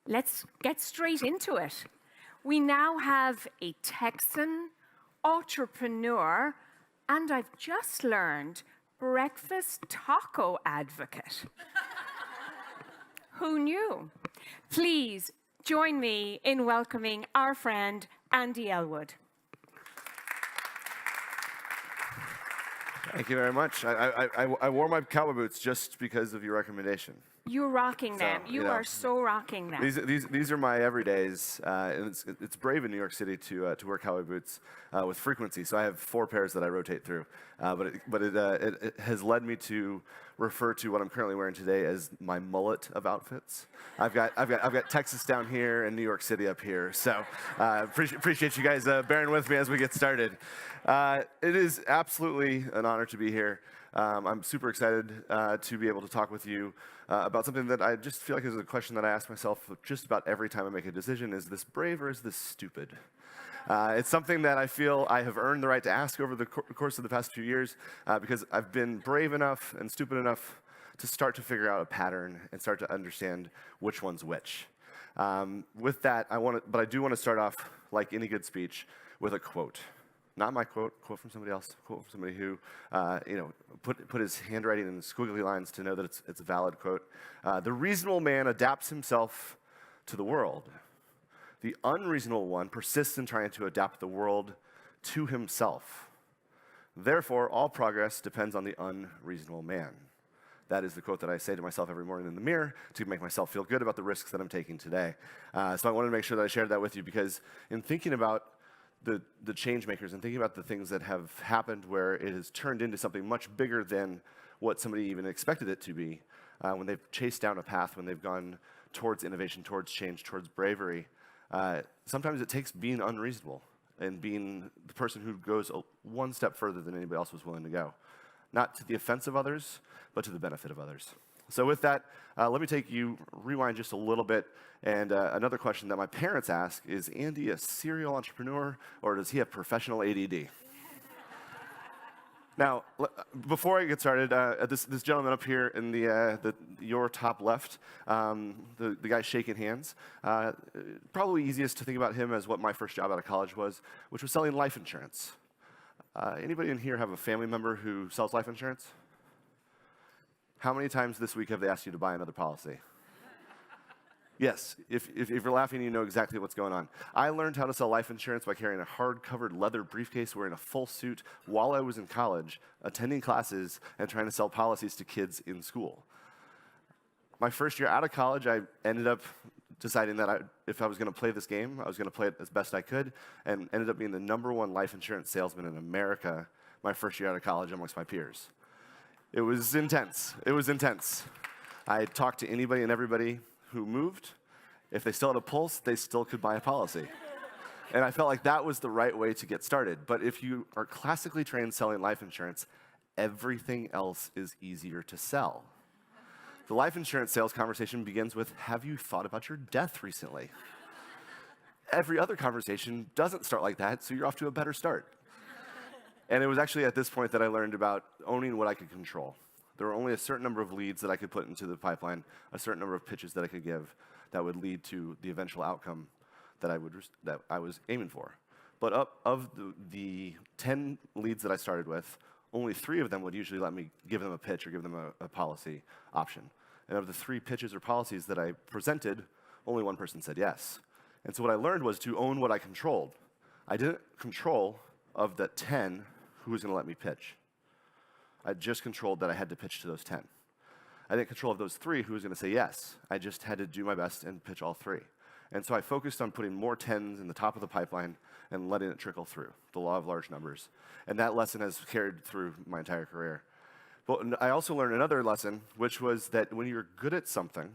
let's get straight into it. We now have a Texan entrepreneur, and I've just learned breakfast taco advocate. Who knew? Please join me in welcoming our friend Andy Ellwood. Thank you very much. I wore my cowboy boots just because of your recommendation. You're rocking them. You are so rocking them. These are my everydays, and it's brave in New York City to wear cowboy boots with frequency. So I have 4 pairs that I rotate through, but it has led me to refer to what I'm currently wearing today as my mullet of outfits. I've got Texas down here and New York City up here. So appreciate you guys bearing with me as we get started. It is absolutely an honor to be here. I'm super excited to be able to talk with you about something that I just feel like is a question that I ask myself just about every time I make a decision. Is this brave or is this stupid? It's something that I feel I have earned the right to ask over the course of the past few years because I've been brave enough and stupid enough to start to figure out a pattern and start to understand which one's which. With that, I do want to start off, like any good speech, with a quote. Not my quote from somebody else, quote from somebody who, put his handwriting in squiggly lines to know that it's a valid quote. The reasonable man adapts himself to the world. The unreasonable one persists in trying to adapt the world to himself. Therefore, all progress depends on the unreasonable man. That is the quote that I say to myself every morning in the mirror to make myself feel good about the risks that I'm taking today. So I wanted to make sure that I shared that with you because in thinking about the change makers and thinking about the things that have happened where it has turned into something much bigger than what somebody even expected it to be, when they've chased down a path, when they've gone towards innovation, towards change, towards bravery, sometimes it takes being unreasonable and being the person who goes one step further than anybody else was willing to go. Not to the offense of others, but to the benefit of others. So with that, let me rewind just a little bit. And another question that my parents ask is, Andy a serial entrepreneur or does he have professional ADD? Now, before I get started, this gentleman up here in your top left, the guy shaking hands, probably easiest to think about him as what my first job out of college was, which was selling life insurance. Anybody in here have a family member who sells life insurance? How many times this week have they asked you to buy another policy? Yes, if you're laughing, you know exactly what's going on. I learned how to sell life insurance by carrying a hard-covered leather briefcase, wearing a full suit while I was in college, attending classes, and trying to sell policies to kids in school. My first year out of college, I ended up deciding that if I was going to play this game, I was going to play it as best I could, and ended up being the #1 life insurance salesman in America my first year out of college amongst my peers. It was intense. It was intense. I talked to anybody and everybody who moved. If they still had a pulse, they still could buy a policy. And I felt like that was the right way to get started. But if you are classically trained selling life insurance, everything else is easier to sell. The life insurance sales conversation begins with, have you thought about your death recently? Every other conversation doesn't start like that, so you're off to a better start. And it was actually at this point that I learned about owning what I could control. There were only a certain number of leads that I could put into the pipeline, a certain number of pitches that I could give that would lead to the eventual outcome that I was aiming for. But of the 10 leads that I started with, only 3 of them would usually let me give them a pitch or give them a policy option. And of the 3 pitches or policies that I presented, only 1 person said yes. And so what I learned was to own what I controlled. I didn't control of the 10 who was going to let me pitch. I just controlled that I had to pitch to those 10. I didn't control of those 3 who was going to say yes. I just had to do my best and pitch all 3. And so I focused on putting more 10s in the top of the pipeline and letting it trickle through, the law of large numbers. And that lesson has carried through my entire career. But I also learned another lesson, which was that when you're good at something,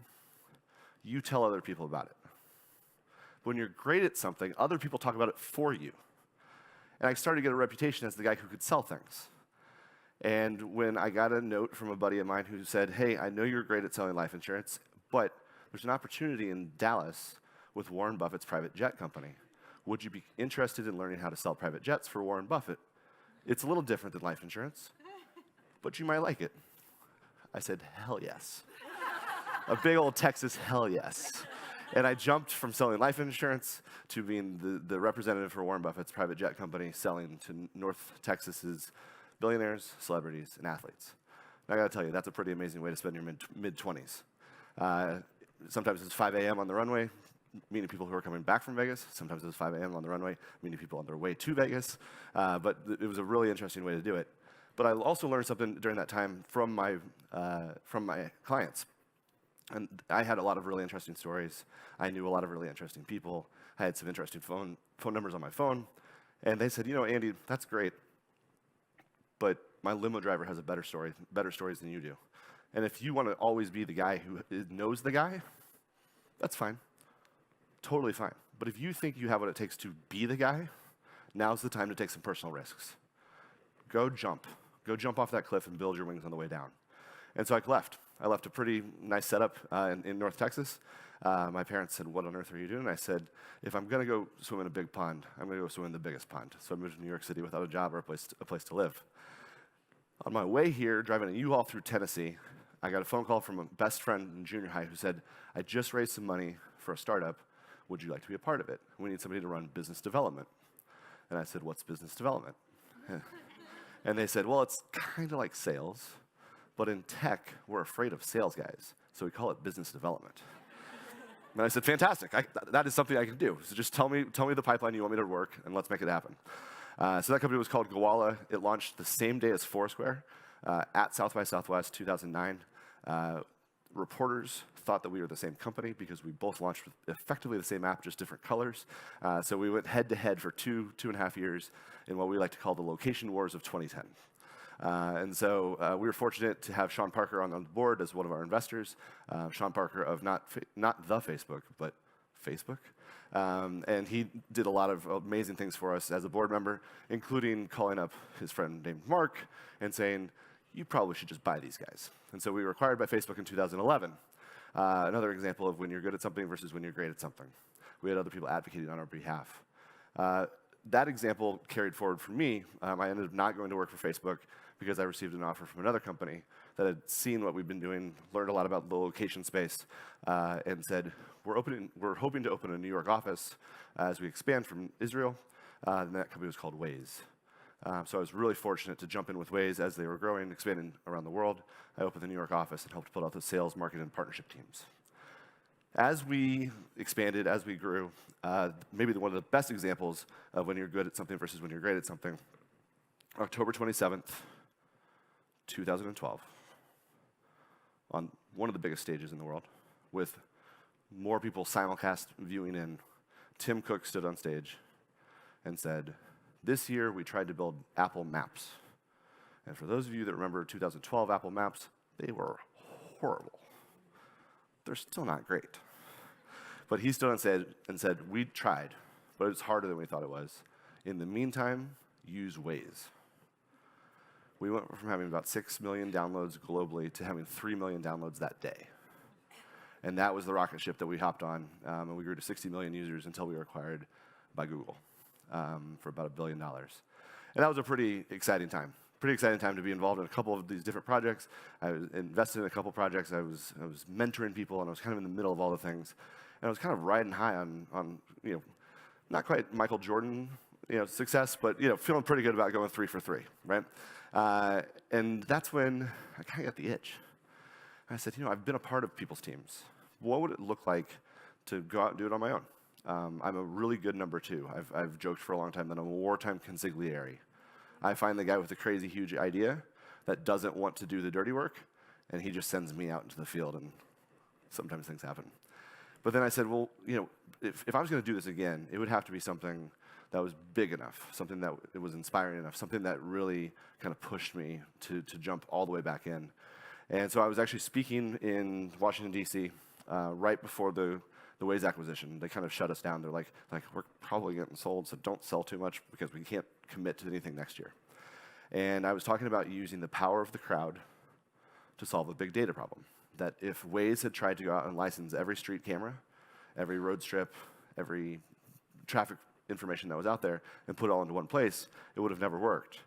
you tell other people about it. When you're great at something, other people talk about it for you. And I started to get a reputation as the guy who could sell things. And when I got a note from a buddy of mine who said, hey, I know you're great at selling life insurance, but there's an opportunity in Dallas with Warren Buffett's private jet company. Would you be interested in learning how to sell private jets for Warren Buffett? It's a little different than life insurance, but you might like it. I said, hell yes. A big old Texas hell yes. And I jumped from selling life insurance to being the representative for Warren Buffett's private jet company, selling to North Texas's billionaires, celebrities, and athletes. And I got to tell you, that's a pretty amazing way to spend your mid-20s. Sometimes it's 5 a.m. on the runway, meeting people who are coming back from Vegas. Sometimes it's 5 a.m. on the runway, meeting people on their way to Vegas. But it was a really interesting way to do it. But I also learned something during that time from my clients. And I had a lot of really interesting stories. I knew a lot of really interesting people. I had some interesting phone numbers on my phone. And they said, Andy, that's great, but my limo driver has better stories than you do. And if you want to always be the guy who knows the guy, that's fine. Totally fine. But if you think you have what it takes to be the guy, now's the time to take some personal risks. Go jump. Go jump off that cliff and build your wings on the way down. And so I left. I left a pretty nice setup in North Texas. My parents said, what on earth are you doing? And I said, if I'm going to go swim in a big pond, I'm going to go swim in the biggest pond. So I moved to New York City without a job or a place to live. On my way here, driving a U-Haul through Tennessee, I got a phone call from a best friend in junior high who said, I just raised some money for a startup. Would you like to be a part of it? We need somebody to run business development. And I said, what's business development? And they said, well, it's kind of like sales, but in tech, we're afraid of sales guys, so we call it business development. And I said, fantastic, that is something I can do. So just tell me the pipeline you want me to work, and let's make it happen. So that company was called Gowalla. It launched the same day as Foursquare at South by Southwest 2009. Reporters thought that we were the same company because we both launched with effectively the same app, just different colors. So we went head-to-head for two and a half years in what we like to call the location wars of 2010. And so we were fortunate to have Sean Parker on the board as one of our investors. Sean Parker of not the Facebook, but Facebook. And he did a lot of amazing things for us as a board member, including calling up his friend named Mark and saying, you probably should just buy these guys. And so we were acquired by Facebook in 2011. Another example of when you're good at something versus when you're great at something. We had other people advocating on our behalf. That example carried forward for me. I ended up not going to work for Facebook because I received an offer from another company that had seen what we've been doing, learned a lot about the location space, and said, we're hoping to open a New York office as we expand from Israel. And that company was called Waze. So I was really fortunate to jump in with Waze as they were growing, expanding around the world. I opened the New York office and helped put out the sales, marketing, and partnership teams. As we expanded, as we grew, maybe one of the best examples of when you're good at something versus when you're great at something, October 27th, 2012, on one of the biggest stages in the world, with more people simulcast viewing in, Tim Cook stood on stage and said, this year, we tried to build Apple Maps. And for those of you that remember 2012 Apple Maps, they were horrible. They're still not great. But he stood and said, we tried, but it's harder than we thought it was. In the meantime, use Waze. We went from having about 6 million downloads globally to having 3 million downloads that day. And that was the rocket ship that we hopped on, and we grew to 60 million users until we were acquired by Google. For about $1 billion. And that was a pretty exciting time. Pretty exciting time to be involved in a couple of these different projects. I was invested in a couple projects. I was mentoring people, and I was kind of in the middle of all the things. And I was kind of riding high on not quite Michael Jordan, success, but feeling pretty good about going 3 for 3, right? And that's when I kind of got the itch. I said, I've been a part of people's teams. What would it look like to go out and do it on my own? I'm a really good number 2. I've joked for a long time that I'm a wartime consigliere. I find the guy with the crazy huge idea that doesn't want to do the dirty work, and he just sends me out into the field, and sometimes things happen. But then I said, well, if I was going to do this again, it would have to be something that was big enough, something that it was inspiring enough, something that really kind of pushed me to jump all the way back in. And so I was actually speaking in Washington, D.C. Right before the Waze acquisition. They kind of shut us down. They're like, we're probably getting sold, so don't sell too much because we can't commit to anything next year. And I was talking about using the power of the crowd to solve a big data problem. That if Waze had tried to go out and license every street camera, every road strip, every traffic information that was out there and put it all into one place, it would have never worked.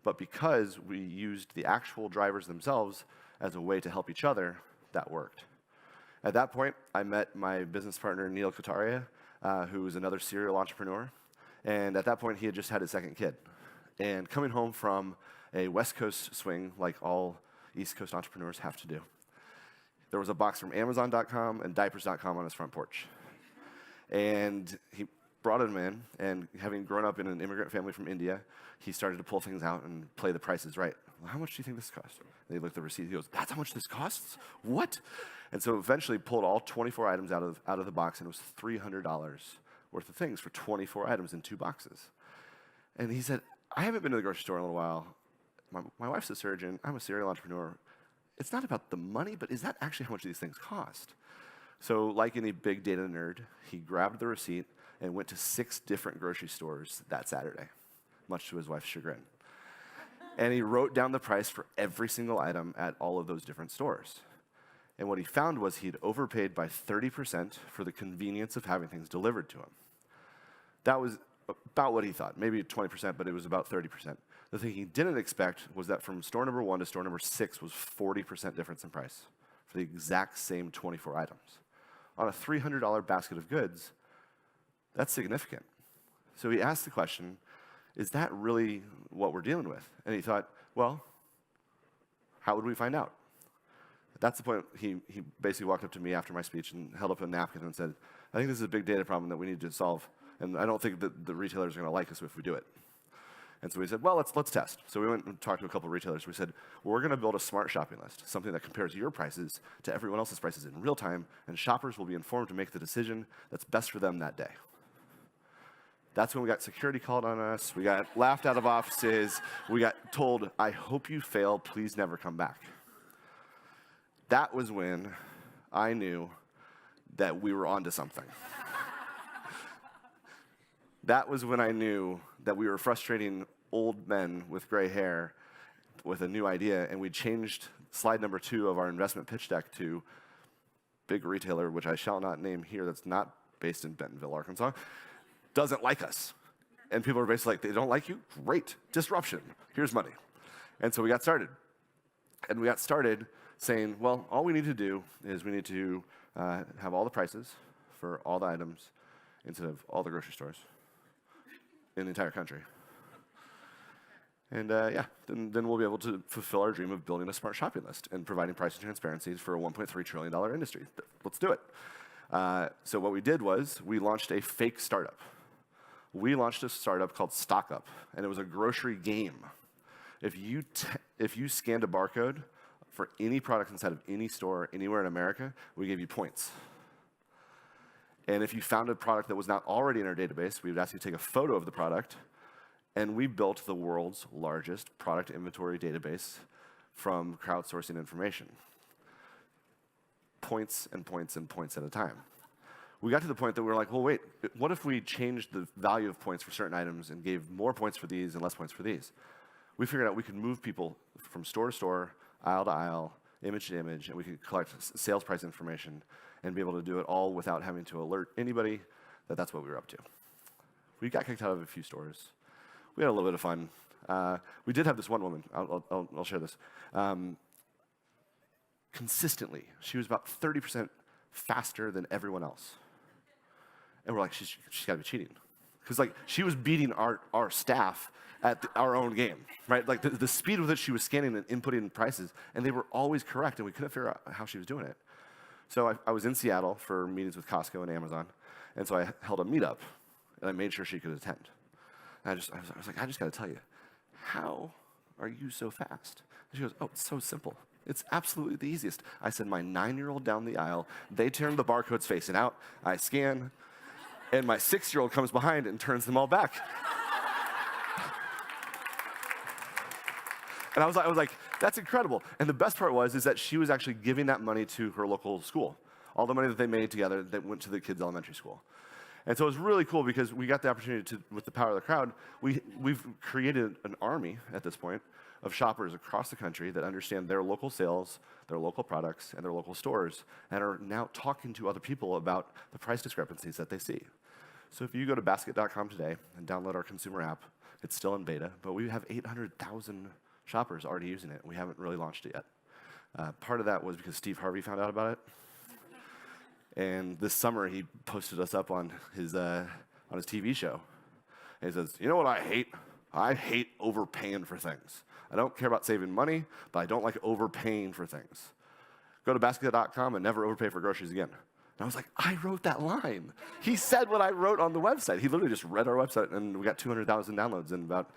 But because we used the actual drivers themselves as a way to help each other, that worked. At that point, I met my business partner, Neil Kataria, who was another serial entrepreneur. And at that point, he had just had his second kid. And coming home from a West Coast swing, like all East Coast entrepreneurs have to do, there was a box from Amazon.com and Diapers.com on his front porch. And he brought him in, and having grown up in an immigrant family from India, he started to pull things out and play the prices right. Well, how much do you think this costs? And he looked at the receipt. He goes, "That's how much this costs? What?" And so eventually pulled all 24 items out of the box, and it was $300 worth of things for 24 items in 2 boxes. And he said, "I haven't been to the grocery store in a little while. My wife's a surgeon. I'm a serial entrepreneur. It's not about the money, but is that actually how much these things cost?" So like any big data nerd, he grabbed the receipt and went to 6 different grocery stores that Saturday, much to his wife's chagrin. And he wrote down the price for every single item at all of those different stores. And what he found was he'd overpaid by 30% for the convenience of having things delivered to him. That was about what he thought, maybe 20%, but it was about 30%. The thing he didn't expect was that from store number 1 to store number 6 was 40% difference in price for the exact same 24 items. On a $300 basket of goods, that's significant. So he asked the question, is that really what we're dealing with? And he thought, well, how would we find out? That's the point. He basically walked up to me after my speech and held up a napkin and said, "I think this is a big data problem that we need to solve, and I don't think that the retailers are going to like us if we do it." And so we said, well, let's test. So we went and talked to a couple of retailers. We said, we're going to build a smart shopping list, something that compares your prices to everyone else's prices in real time, and shoppers will be informed to make the decision that's best for them that day. That's when we got security called on us. We got laughed out of offices. We got told, "I hope you fail. Please never come back." That was when I knew that we were onto something. That was when I knew that we were frustrating old men with gray hair with a new idea, and we changed slide number 2 of our investment pitch deck to big retailer, which I shall not name here, that's not based in Bentonville, Arkansas, doesn't like us. And people are basically like, "They don't like you? Great. Disruption. Here's money." And so we got started. And we got started saying, well, all we need to do is we need to have all the prices for all the items instead of all the grocery stores in the entire country. And then we'll be able to fulfill our dream of building a smart shopping list and providing price transparency for a $1.3 trillion industry. Let's do it. So what we did was we launched a fake startup. We launched a startup called Stock Up, and it was a grocery game. If you scanned a barcode for any product inside of any store anywhere in America, we gave you points. And if you found a product that was not already in our database, we would ask you to take a photo of the product, and we built the world's largest product inventory database from crowdsourcing information. Points and points and points at a time. We got to the point that we were like, well, wait, what if we changed the value of points for certain items and gave more points for these and less points for these? We figured out we could move people from store to store, aisle to aisle, image to image, and we could collect sales price information and be able to do it all without having to alert anybody that that's what we were up to. We got kicked out of a few stores. We had a little bit of fun. We did have this one woman, I'll share this. Consistently, she was about 30% faster than everyone else. And we're like, she's got to be cheating. Because like she was beating our staff at our own game, right? Like the speed with which she was scanning and inputting prices, and they were always correct, and we couldn't figure out how she was doing it. So I was in Seattle for meetings with Costco and Amazon, and so I held a meetup, and I made sure she could attend. And I was like, I just got to tell you, how are you so fast? And she goes, oh, it's so simple. It's absolutely the easiest. I send my 9-year-old down the aisle. They turn the barcodes facing out. I scan, and my 6-year-old comes behind and turns them all back. And I was like, that's incredible. And the best part is that she was actually giving that money to her local school. All the money that they made together that went to the kids' elementary school. And so it was really cool because we got the opportunity to, with the power of the crowd, we've created an army at this point of shoppers across the country that understand their local sales, their local products, and their local stores, and are now talking to other people about the price discrepancies that they see. So if you go to basket.com today and download our consumer app, it's still in beta, but we have 800,000 shoppers already using it. We haven't really launched it yet. Part of that was because Steve Harvey found out about it. And this summer, he posted us up on his TV show. And he says, you know what I hate? I hate overpaying for things. I don't care about saving money, but I don't like overpaying for things. Go to basket.com and never overpay for groceries again. And I was like, I wrote that line. He said what I wrote on the website. He literally just read our website, and we got 200,000 downloads in about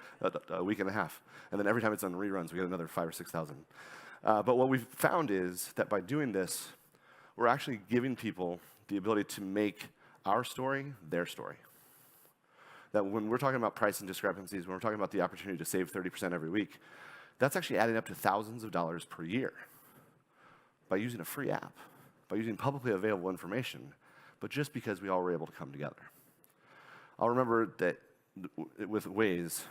a week and a half. And then every time it's on reruns, we get another 5,000 or 6,000. But what we've found is that by doing this, we're actually giving people the ability to make our story their story. That when we're talking about pricing discrepancies, when we're talking about the opportunity to save 30% every week, that's actually adding up to thousands of dollars per year by using a free app, by using publicly available information, but just because we all were able to come together. I'll remember that with Waze,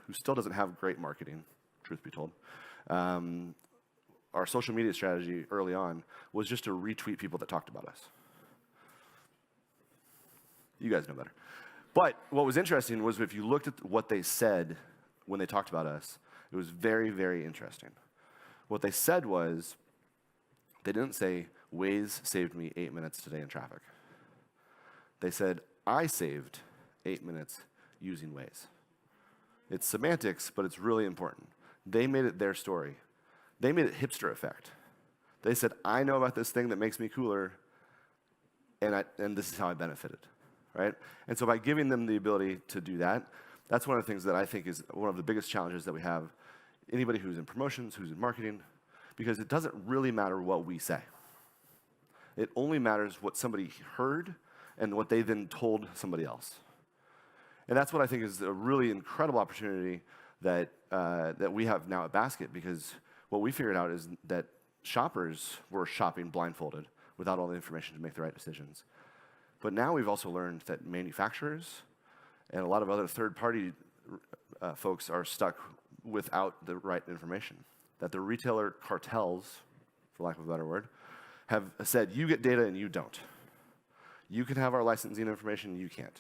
who still doesn't have great marketing, truth be told, our social media strategy early on was just to retweet people that talked about us. You guys know better. But what was interesting was if you looked at what they said when they talked about us, it was very, very interesting. What they said was, they didn't say, Waze saved me 8 minutes today in traffic. They said, I saved 8 minutes using Waze. It's semantics, but it's really important. They made it their story. They made it hipster effect. They said, I know about this thing that makes me cooler, and this is how I benefited, right? And so by giving them the ability to do that, that's one of the things that I think is one of the biggest challenges that we have. Anybody who's in promotions, who's in marketing, because it doesn't really matter what we say. It only matters what somebody heard and what they then told somebody else. And that's what I think is a really incredible opportunity that we have now at Basket, because what we figured out is that shoppers were shopping blindfolded without all the information to make the right decisions. But now we've also learned that manufacturers and a lot of other third-party folks are stuck without the right information. That the retailer cartels, for lack of a better word, have said, you get data and you don't. You can have our licensing information, you can't.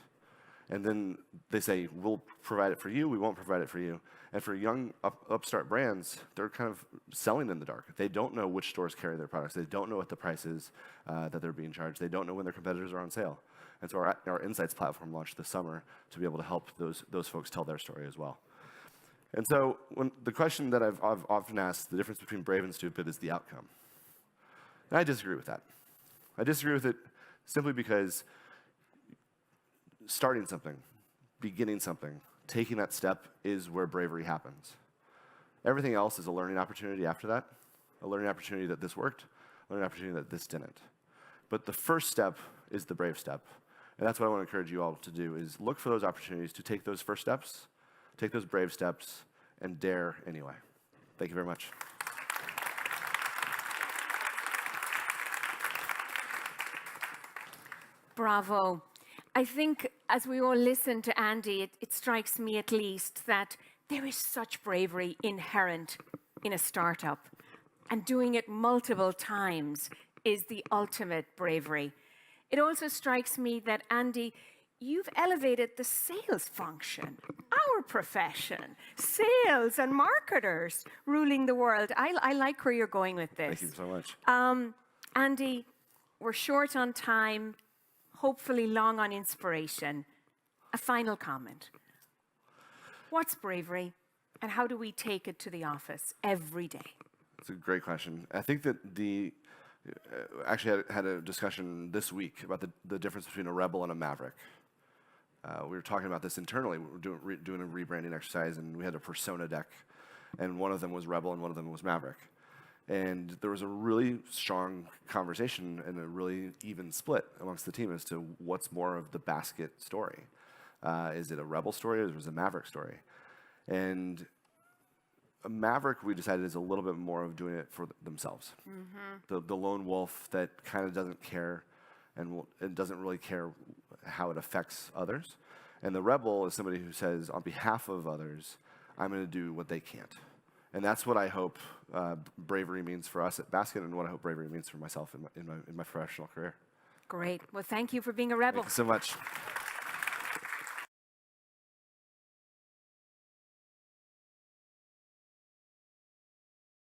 And then they say, we'll provide it for you, we won't provide it for you. And for young upstart brands, they're kind of selling in the dark. They don't know which stores carry their products. They don't know what the price is that they're being charged. They don't know when their competitors are on sale. And so our Insights platform launched this summer to be able to help those folks tell their story as well. And so the question that I've often asked, the difference between brave and stupid is the outcome. And I disagree with that. I disagree with it simply because starting something, beginning something, taking that step is where bravery happens. Everything else is a learning opportunity after that, a learning opportunity that this worked, a learning opportunity that this didn't. But the first step is the brave step. And that's what I want to encourage you all to do, is look for those opportunities to take those first steps, take those brave steps, and dare anyway. Thank you very much. Bravo. I think as we all listen to Andy, it strikes me at least that there is such bravery inherent in a startup. And doing it multiple times is the ultimate bravery. It also strikes me that, Andy, you've elevated the sales function, our profession, sales and marketers ruling the world. I like where you're going with this. Thank you so much. Andy, we're short on time, hopefully long on inspiration. A final comment. What's bravery, and how do we take it to the office every day? That's a great question. I think that actually had a discussion this week about the difference between a rebel and a maverick. We were talking about this internally. We were doing a rebranding exercise, and we had a persona deck, and one of them was rebel and one of them was maverick. And there was a really strong conversation and a really even split amongst the team as to what's more of the Basket story. Is it a rebel story or is it a maverick story? And a maverick, we decided, is a little bit more of doing it for themselves. Mm-hmm. The lone wolf that kind of doesn't care and doesn't really care how it affects others. And the rebel is somebody who says, on behalf of others, I'm going to do what they can't. And that's what I hope bravery means for us at Basket, and what I hope bravery means for myself in my professional career. Great. Well, thank you for being a rebel. Thank you so much.